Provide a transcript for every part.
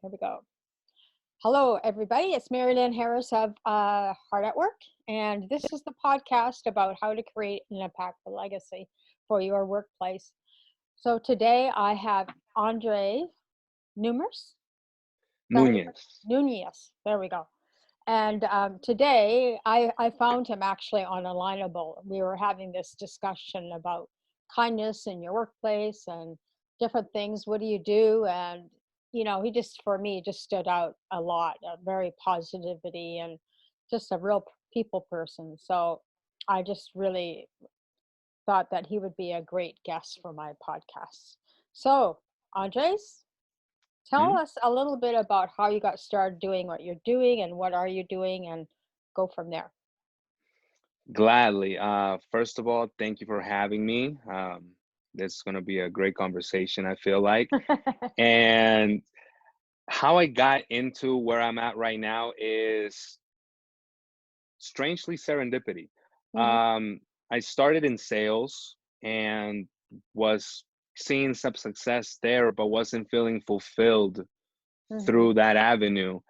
Here we go. Hello, everybody. It's Mari-Lyn Harris of Heart at Work, and this is the podcast about how to create an impactful legacy for your workplace. So today I have Andre Numers, Nunez. Nunez. There we go. And today I found him actually on Alignable. We were having this discussion about kindness in your workplace and different things. What do you do? And, he just, for me, just stood out a lot, very positivity and just a real people person. So I just really thought that he would be a great guest for my podcast. So, Andres, tell Mhm. us a little bit about how you got started doing what you're doing and what are you doing and go from there. Gladly. First of all, thank you for having me. This is going to be a great conversation, I feel like. And how I got into where I'm at right now is strangely serendipity. Mhm, Um, I started in sales and was seeing some success there, but wasn't feeling fulfilled mhm, through that avenue.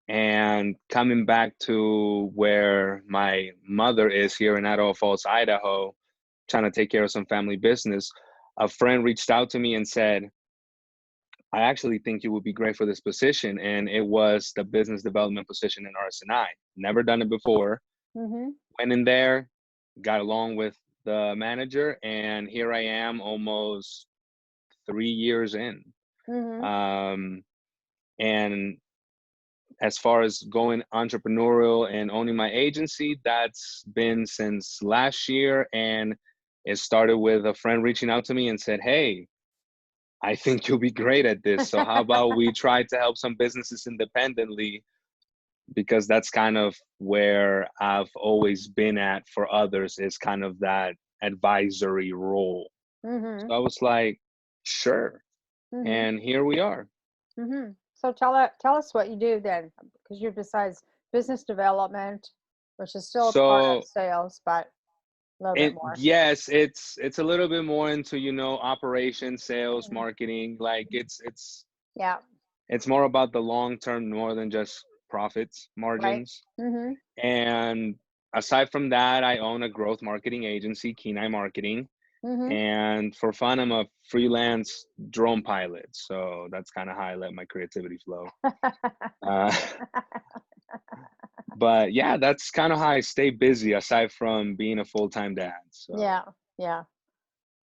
And coming back to where my mother is here in Idaho Falls, Idaho, trying to take care of some family business, a friend reached out to me and said, I actually think you would be great for this position. And it was the business development position in RSNI. Never done it before. mhm, Went in there, got along with the manager, and here I am almost 3 years in. mhm. Um, and as far as going entrepreneurial and owning my agency, that's been since last year. And it started with a friend reaching out to me and said, hey, I think you'll be great at this. So how about we try to help some businesses independently? Because that's kind of where I've always been at for others, is kind of that advisory role. So Mhm, I was like, sure. mhm, And here we are. mhm. So tell us what you do then, because you're besides business development, which is still a part of So sales, but a little bit it more. yes, it's a little bit more into, operations, sales, Mhm. marketing. Like Yeah, it's more about the long term more than just profits, right. margins. Mhm, And aside from that, I own a growth marketing agency, Kenai Marketing. mhm. And for fun, I'm a freelance drone pilot. So that's kind of how I let my creativity flow. Uh, but yeah, that's kind of how I stay busy aside from being a full-time dad. So Yeah, yeah.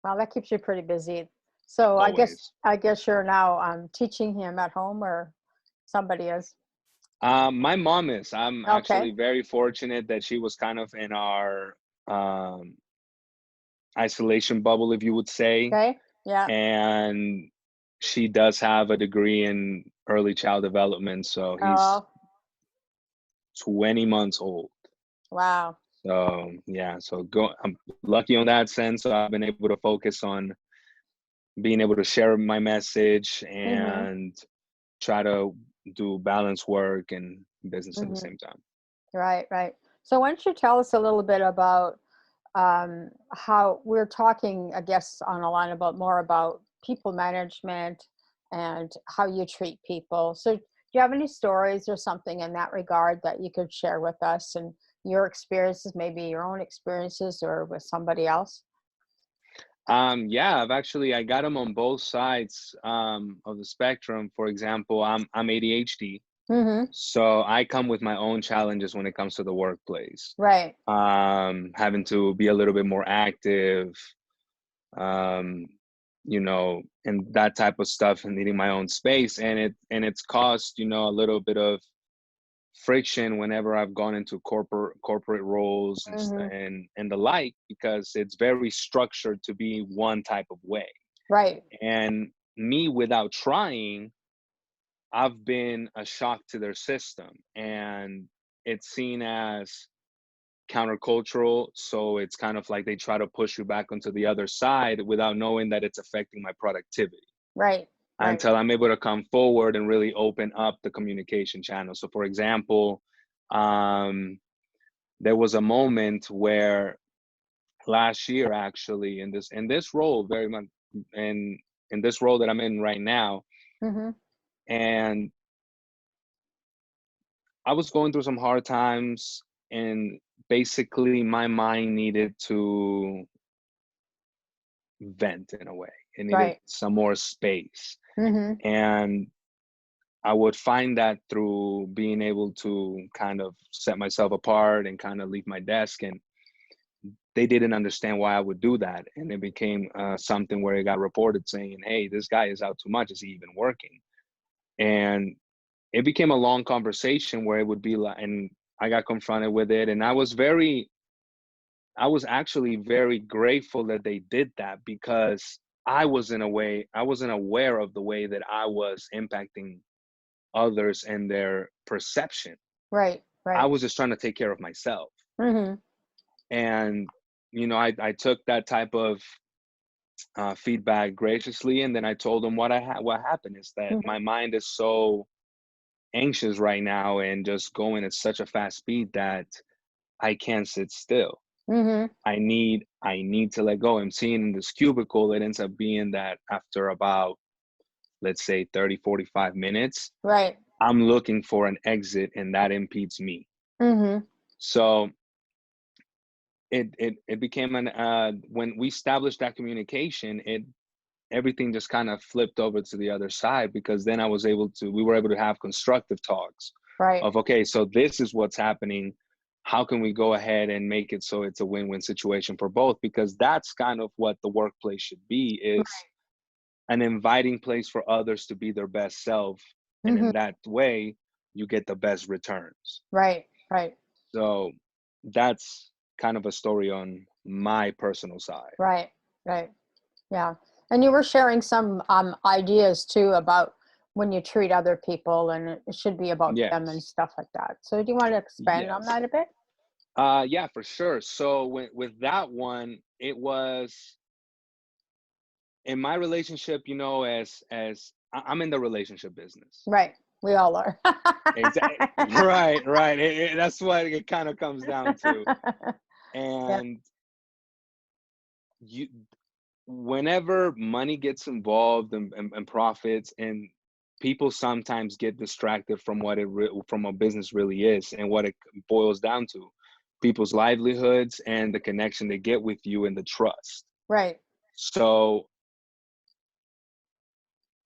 Well, that keeps you pretty busy. So always. I guess you're now teaching him at home or somebody is. My mom is. I'm Okay. actually very fortunate that she was kind of in our um, isolation bubble, if you would say. Okay. Yeah. And she does have a degree in early child development. So he's Oh, 20 months old. wow. So yeah, I'm lucky on that sense. So I've been able to focus on being able to share my message Mhm. and try to do balance work and business at the Mhm. same time. Right, right. So why don't you tell us a little bit about how we're talking, I guess, on a line about more about people management and how you treat people. So do you have any stories or something in that regard that you could share with us and your experiences, maybe your own experiences or with somebody else? Yeah, I got them on both sides of the spectrum. For example, I'm ADHD, Mm-hmm. so I come with my own challenges when it comes to the workplace. Right. Having to be a little bit more active, um, and that type of stuff, and needing my own space, and it's caused, a little bit of friction whenever I've gone into corporate roles Mm-hmm. and the like, because it's very structured to be one type of way. Right. And me, without trying, I've been a shock to their system, and it's seen as countercultural. So it's kind of like they try to push you back onto the other side without knowing that it's affecting my productivity, Right. Right. until I'm able to come forward and really open up the communication channel. So for example, um, there was a moment where last year, actually, in this role, very much in in this role that I'm in right now, Mm-hmm. and I was going through some hard times, and basically my mind needed to vent in a way. It needed Right. some more space. Mm-hmm. And I would find that through being able to kind of set myself apart and kind of leave my desk. And they didn't understand why I would do that. And it became something where it got reported saying, hey, this guy is out too much. Is he even working? And it became a long conversation where it would be like, and I got confronted with it. And I was actually very grateful that they did that, because I wasn't aware of the way that I was impacting others and their perception. Right. I Right. was just trying to take care of myself. Mm-hmm. And, I took that type of feedback graciously. And then I told them what happened is that Mm-hmm. my mind is so anxious right now and just going at such a fast speed that I can't sit still. Mm-hmm. I need to let go. I'm seeing in this cubicle, it ends up being that after about, let's say 30, 45 minutes, Right. I'm looking for an exit, and that impedes me. Mm-hmm. So it became when we established that communication, everything just kind of flipped over to the other side, because then we were able to have constructive talks Right. of, okay, so this is what's happening. How can we go ahead and make it so it's a win-win situation for both? Because that's kind of what the workplace should be, is an inviting place for others to be their best self. And Mm-hmm. in that way, you get the best returns. Right. Right. So that's kind of a story on my personal side. Right. Right. Yeah. And you were sharing some ideas too about when you treat other people, and it should be about them and Yes. stuff like that. So do you want to expand on Yes. that a bit? Yeah, for sure. So with that one, it was in my relationship, I'm in the relationship business. Right. We all are. Exactly. Right, right. That's what it kind of comes down to. Yeah. And you, whenever money gets involved, and profits, and people sometimes get distracted from from what business really is and what it boils down to, people's livelihoods and the connection they get with you and the trust. Right. So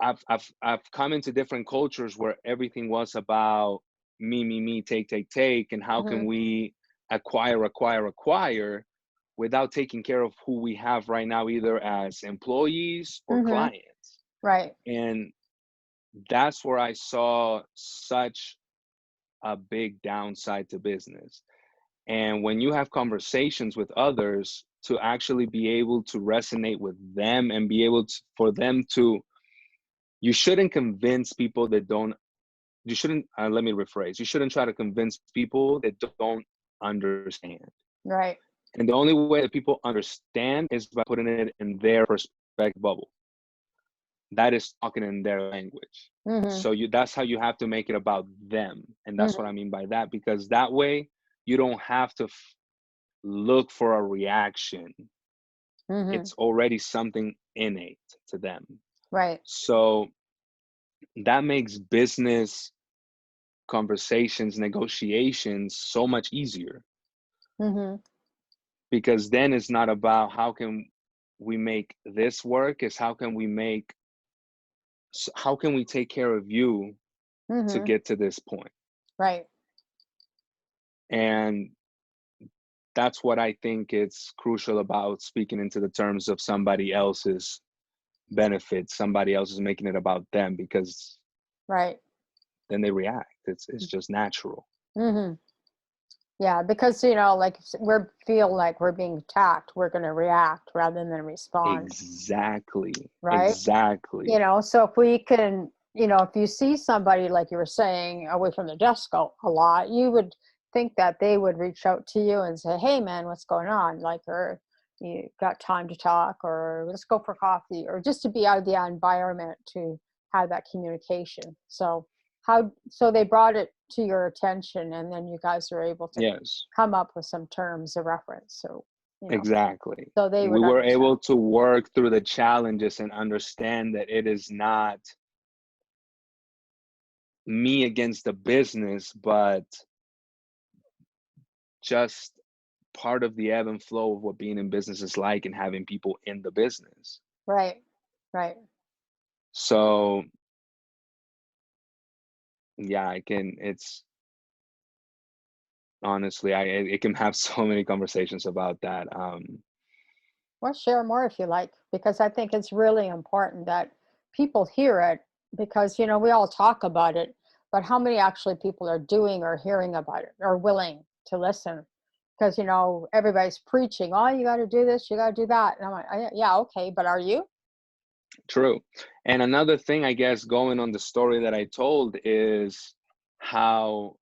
I've come into different cultures where everything was about me, take, and how Hmm. can we acquire without taking care of who we have right now, either as employees or Hmm. clients. Right. And that's where I saw such a big downside to business. And when you have conversations with others, to actually be able to resonate with them and be able to, for them to, you shouldn't convince people that don't, you shouldn't, let me rephrase, you shouldn't try to convince people that don't understand. Right. And the only way that people understand is by putting it in their perspective bubble. That is talking in their language. Hmm. So that's how you have to make it about them. And that's what I Hmm. mean by that, because that way you don't have to look for a reaction. Hmm. It's already something innate to them. Right. So that makes business conversations, negotiations so much easier, Hmm. because then it's not about how can we make this work, it's how can we take care of you to Hmm. get to this point. Right. And that's what I think it's crucial about speaking into the terms of somebody else's benefits. Somebody else is making it about them, because Right. then they react. It's just natural. Hmm. Yeah, because like if we feel like we're being attacked, we're going to react rather than respond, Exactly. right? Exactly. So if we can, if you see somebody, like you were saying, away from the desk a lot, you would think that they would reach out to you and say, hey man, what's going on? Like, or you got time to talk, or let's go for coffee, or just to be out of the environment to have that communication. So they brought it to your attention, and then you guys were able to Yes. come up with some terms of reference. So, Exactly. so they We would were understand. able to work through the challenges and understand that it is not me against the business, but just part of the ebb and flow of what being in business is like and having people in the business. Right. Right. So yeah, it's honestly, it can have so many conversations about that. Well, share more if you like, because I think it's really important that people hear it because, we all talk about it, but how many actually people are doing or hearing about it or willing to listen? Because, everybody's preaching, oh, you got to do this, you got to do that. And I'm like, yeah, okay, but are you? True. And another thing, I guess, going on the story that I told is how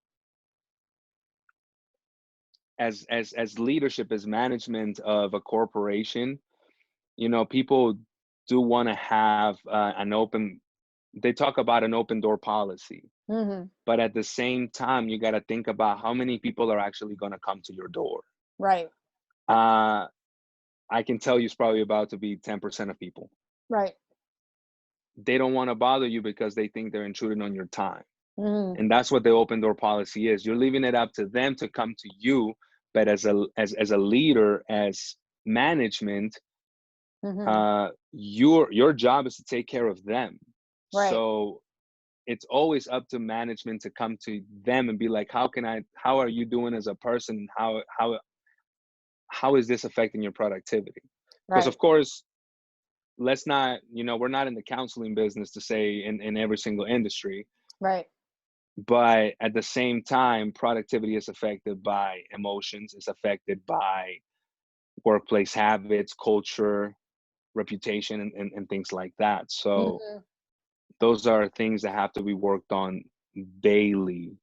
as leadership, as management of a corporation, people do want to have an open, they talk about an open door policy, Hmm. but at the same time, you got to think about how many people are actually going to come to your door. Right. Uh, I can tell you it's probably about to be 10% of people. Right. They don't want to bother you because they think they're intruding on your time. Hmm. And that's what the open door policy is. You're leaving it up to them to come to you, but as a leader, as management, Hmm. your job is to take care of them. Right. So it's always up to management to come to them and be like, how are you doing as a person? How is this affecting your productivity? Because Right. of course, let's not, we're not in the counseling business to say in every single industry, Right. but at the same time, productivity is affected by emotions, it's affected by workplace habits, culture, reputation, and things like that. So Hmm. those are things that have to be worked on daily, and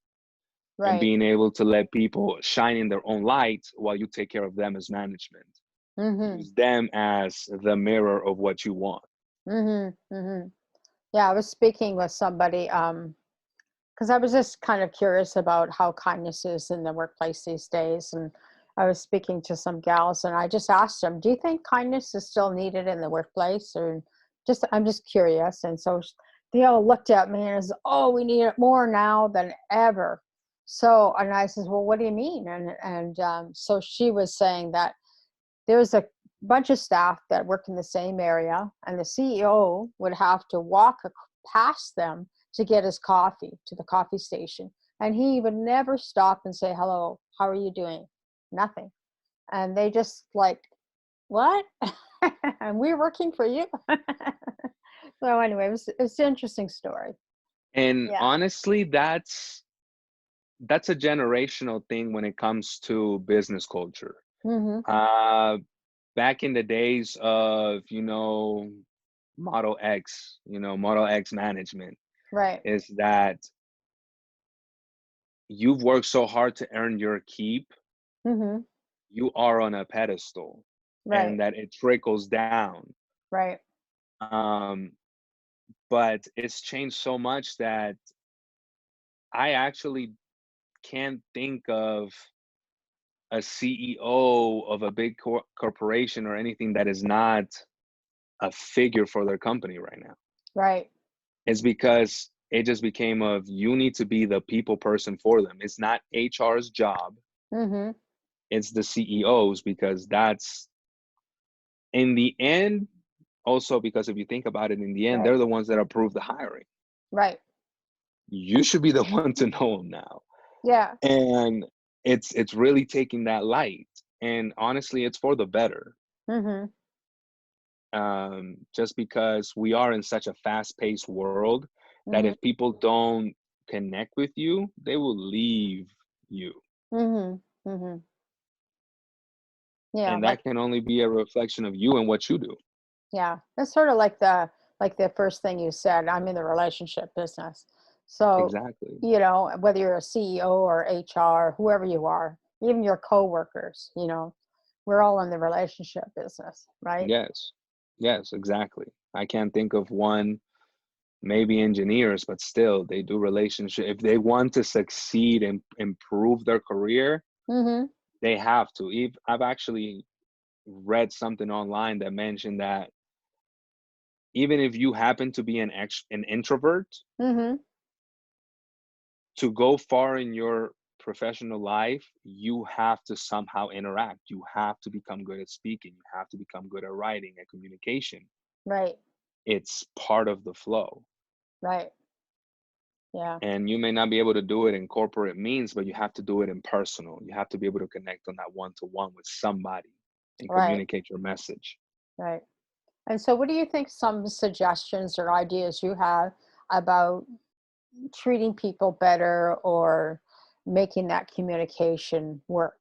Right. being able to let people shine in their own light while you take care of them as management. Hmm. Use them as the mirror of what you want. Hmm. Hmm. Yeah, I was speaking with somebody, because I was just kind of curious about how kindness is in the workplace these days. And I was speaking to some gals and I just asked them, do you think kindness is still needed in the workplace? Or I'm just curious. And so they all looked at me and said, oh, we need it more now than ever. So, and I said, well, what do you mean? And so she was saying that there's a bunch of staff that work in the same area, and the CEO would have to walk past them to get his coffee to the coffee station. And he would never stop and say, hello, how are you doing? Nothing. And they just like, what? And we're working for you. So anyway, it's an interesting story. And Yeah. honestly, that's a generational thing when it comes to business culture. Hmm. Uh, Back in the days of, Model X management, Right. is that you've worked so hard to earn your keep, Hmm. you are on a pedestal, Right. and that it trickles down. Right. Um, but it's changed so much that I actually can't think of a CEO of a big corporation or anything that is not a figure for their company right now. Right. It's because it just became of, you need to be the people person for them. It's not HR's job, Hmm. it's the CEOs, because that's in the end, also because if you think about it, in the end, Right. they're the ones that approve the hiring. Right. You should be the one to know them now. Yeah. And it's really taking that light. And honestly, it's for the better. Hmm. Just because we are in such a fast-paced world that Hmm. if people don't connect with you, they will leave you. Hmm. Hmm. Yeah, And like that can only be a reflection of you and what you do. yeah, it's sort of like the first thing you said. I'm in the relationship business, so Exactly. whether you're a CEO or HR, whoever you are, even your coworkers, we're all in the relationship business, right? Yes. Yes, exactly. I can't think of one, maybe engineers, but still they do relationship. If they want to succeed and improve their career, Mm-hmm. they have to. I've actually read something online that mentioned that even if you happen to be an introvert, Mm-hmm. to go far in your professional life, you have to somehow interact. You have to become good at speaking. You have to become good at writing and communication. Right. It's part of the flow. Right. Yeah. And you may not be able to do it in corporate means, but you have to do it in personal. You have to be able to connect on that one-to-one with somebody and Right. communicate your message. Right. And so, what do you think some suggestions or ideas you have about treating people better or making that communication work?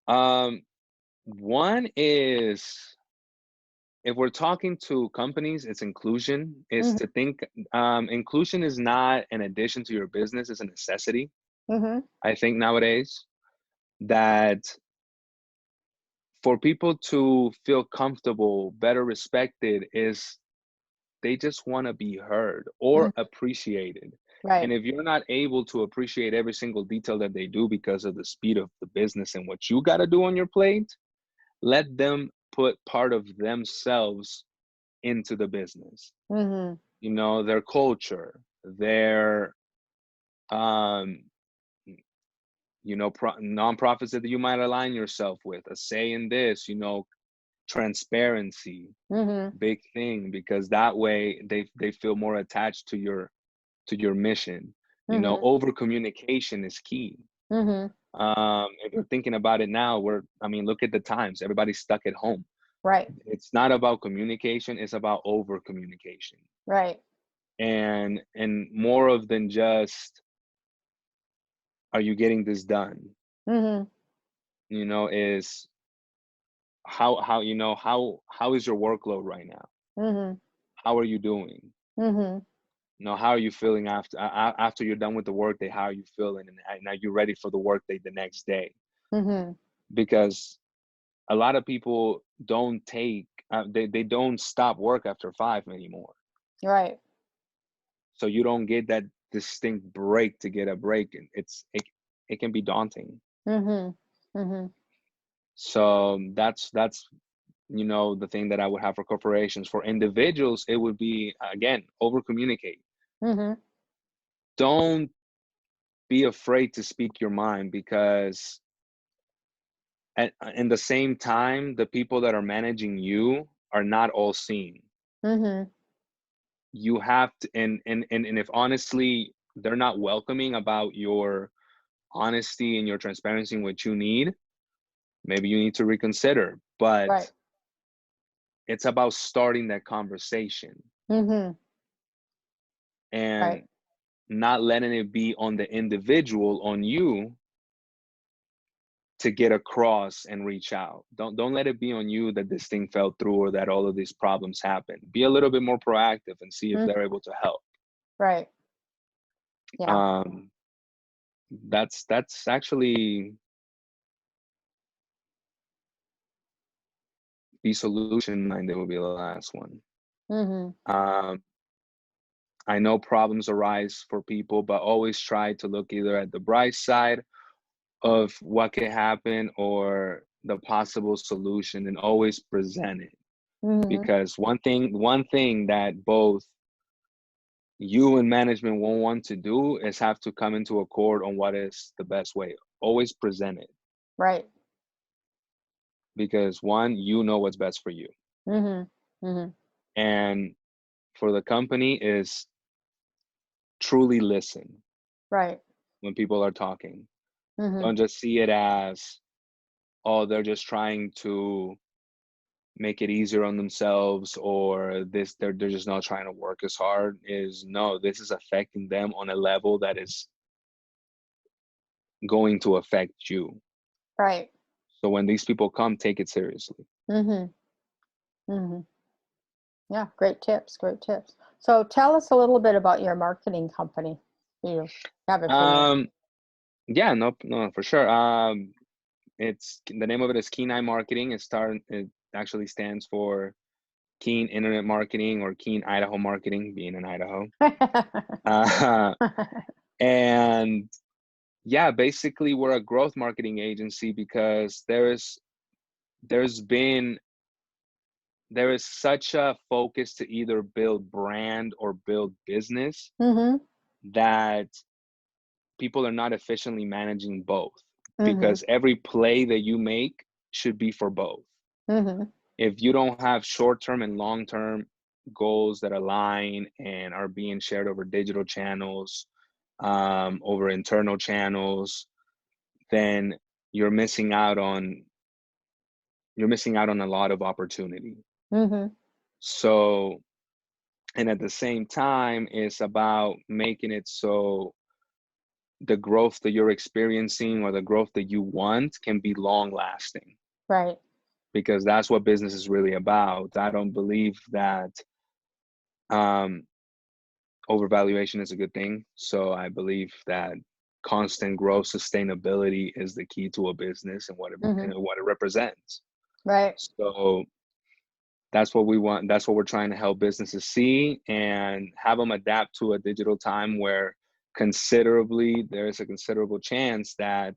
Um, One is, if we're talking to companies, it's inclusion. Is Mhm. to think inclusion is not an addition to your business; it's a necessity. Mhm. I think nowadays that for people to feel comfortable, better respected, is they just want to be heard or Mhm. appreciated. And Right. if you're not able to appreciate every single detail that they do because of the speed of the business and what you got to do on your plate, let them put part of themselves into the business. Mhm. You know, their culture, their um nonprofits that you might align yourself with, a say in this, transparency, Mhm. big thing, because that way they feel more attached to your mission. Mhm. Over communication is key. Mhm. If you're thinking about it now, look at the times. Everybody's stuck at home. Right. It's not about communication, it's about over communication. Right. And more of than just, are you getting this done? Mhm. Is how is your workload right now? Mhm. How are you doing? Mhm. How are you feeling after you're done with the workday? How are you feeling, and are you ready for the workday the next day? Mhm. Because a lot of people don't take they don't stop work after 5 anymore, Right. so you don't get that distinct break to get a break, and it can be daunting. Mhm. Mhm. So that's the thing that I would have for corporations. For individuals, it would be, again, over communicate. Mhm. Don't be afraid to speak your mind, because in the same time, the people that are managing you are not all seeing. Mhm. You have to, and if honestly they're not welcoming about your honesty and your transparency and what you need, maybe you need to reconsider. But Right. it's about starting that conversation Mhm. and Right. not letting it be on the individual, on you, to get across and reach out. Don't let it be on you that this thing fell through or that all of these problems happen. Be a little bit more proactive and see if Mhm. they're able to help. Right. Yeah. um that's actually, be solution minded would be the last one. Mhm. um I know problems arise for people, but always try to look either at the bright side of what could happen or the possible solution, and always present it. Mhm. Because one thing that both you and management won't want to do is have to come into accord on what is the best way. Always present it, Right. because one, what's best for you. Mhm. Mhm. And for the company is, truly listen Right. when people are talking. Mhm. Don't just see it as, oh, they're just trying to make it easier on themselves, or this, they're just not trying to work as hard. Is, no, this is affecting them on a level that is going to affect you. Right. So when these people come, take it seriously. Mhm. Mhm. Yeah, great tips, great tips. So tell us a little bit about your marketing company. You have it for you. um yeah, no, no, for sure. It's, the name of it is Keen Marketing. It actually stands for Keen Internet Marketing, or Keen Idaho Marketing, being in Idaho. uh, and yeah, basically we're a growth marketing agency, because there's been there is such a focus to either build brand or build business, Mhm. that people are not efficiently managing both, Mhm. because every play that you make should be for both. Mhm. If you don't have short-term and long-term goals that align and are being shared over digital channels, over internal channels, then you're missing out on a lot of opportunity. Mhm. So, and at the same time, it's about making it so the growth that you're experiencing or the growth that you want can be long lasting, Right. because that's what business is really about. I don't believe that um, overvaluation is a good thing. So I believe that constant growth, sustainability is the key to a business and Mhm. what it represents. Right. So that's what we want. That's what we're trying to help businesses see and have them adapt to a digital time where there is a considerable chance that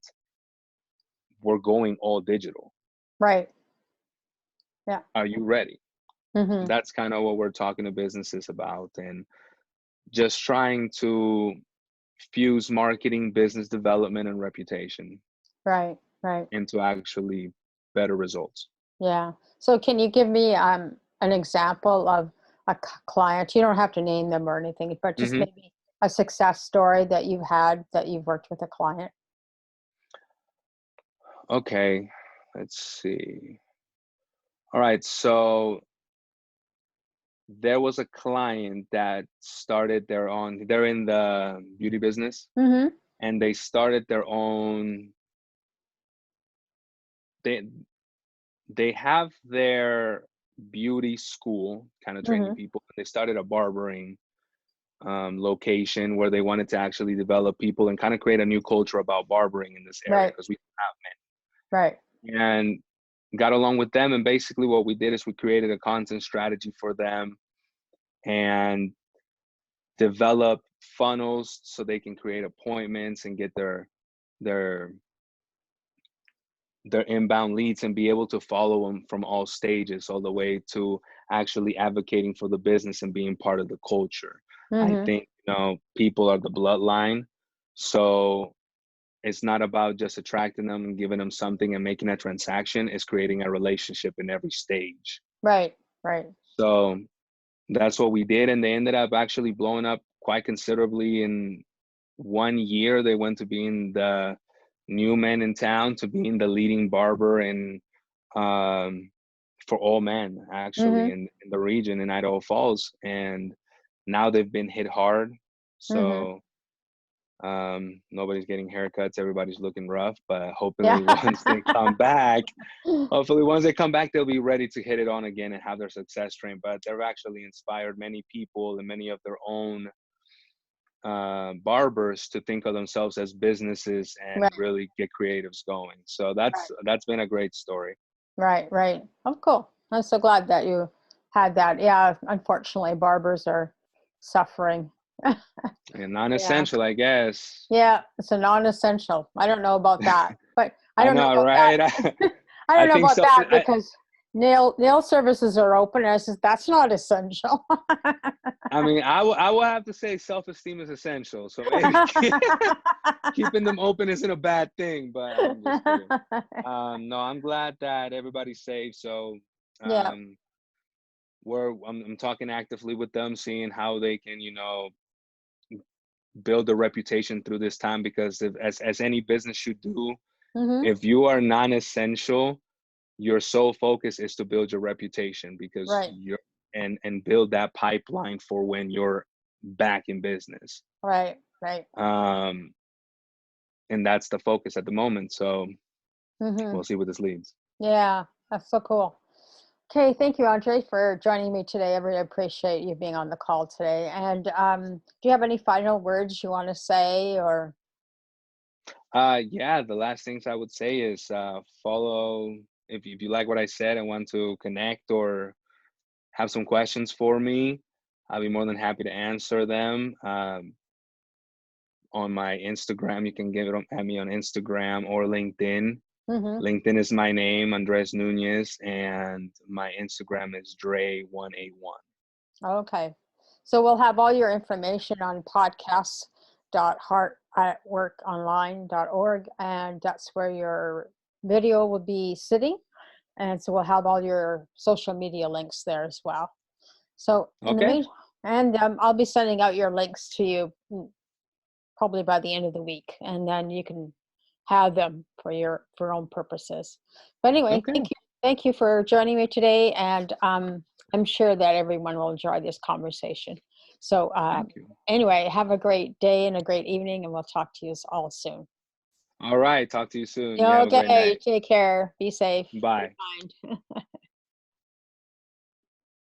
we're going all digital. Right. Yeah. Are you ready? Mhm. That's kind of what we're talking to businesses about, and just trying to fuse marketing, business development, and reputation Right. Right. into actually better results. Yeah. So can you give me an example of a client? You don't have to name them or anything, but just Hmm. maybe a success story that you've had that you've worked with a client. Okay, let's see. All right, so there was a client that they're in the beauty business, Mhm. and they started their own, they they have their beauty school kind of training Mhm. people. They started a barbering location where they wanted to actually develop people and kind of create a new culture about barbering in this area, Right. because we have Right. many. And got along with them, and basically what we did is we created a content strategy for them and develop funnels so they can create appointments and get their their inbound leads and be able to follow them from all stages all the way to actually advocating for the business and being part of the culture. I Mhm. think, people are the bloodline, so it's not about just attracting them and giving them something and making a transaction. It's creating a relationship in every stage. Right. Right. So that's what we did, and they ended up actually blowing up quite considerably. In 1 year, they went to being the new man in town, to being the leading barber in um, for all men, actually, Mhm. in the region in Idaho Falls. And now they've been hit hard. Mhm. So nobody's getting haircuts. Everybody's looking rough. But Yeah. hopefully, hopefully once they come back, they'll be ready to hit it on again and have their success train. But they've actually inspired many people and many of their own barbers to think of themselves as businesses and Right. really get creatives going. So Right. that's been a great story. Right. Right. Oh, cool. I'm so glad that you had that. Yeah. Unfortunately, barbers are suffering. And Yeah. non-essential, I guess. Yeah. It's a non-essential. I don't know about that, but I I don't know know, about that. right? I I don't know think about so. that because nail services are open. And I says that's not essential. I mean, I will have to say self-esteem is essential. So maybe keeping them open isn't a bad thing, but I'm just kidding. No, I'm glad that everybody's safe. So Yeah. um, I'm talking actively with them, seeing how they can, build a reputation through this time. Because as any business should do, Hmm. if you are non-essential, your sole focus is to build your reputation, because Right. you're and build that pipeline for when you're back in business. Right. Right. Um, and that's the focus at the moment. So Hmm. we'll see where this leads. Yeah. That's so cool. Okay, thank you, Andre, for joining me today. I really appreciate you being on the call today. And do you have any final words you want to say, or? Yeah, the last things I would say is follow, if you like what I said and want to connect or have some questions for me, I'll be more than happy to answer them. On my Instagram, you can at me on Instagram or LinkedIn. Hmm. LinkedIn is my name, Andres Nunez, and my Instagram is Dre181. Okay. So we'll have all your information on podcasts heartatworkonline.org, and that's where your video will be sitting. And so we'll have all your social media links there as well. So in the Okay. meantime, and I'll be sending out your links to you probably by the end of the week, and then you can have them for your own purposes. But anyway, Okay. thank you for joining me today, and I'm sure that everyone will enjoy this conversation. So Thank you. anyway, have a great day and a great evening, and we'll talk to you all soon. All right. Talk to you soon. You have a great Okay, night. take care. Be safe. Be Bye. kind.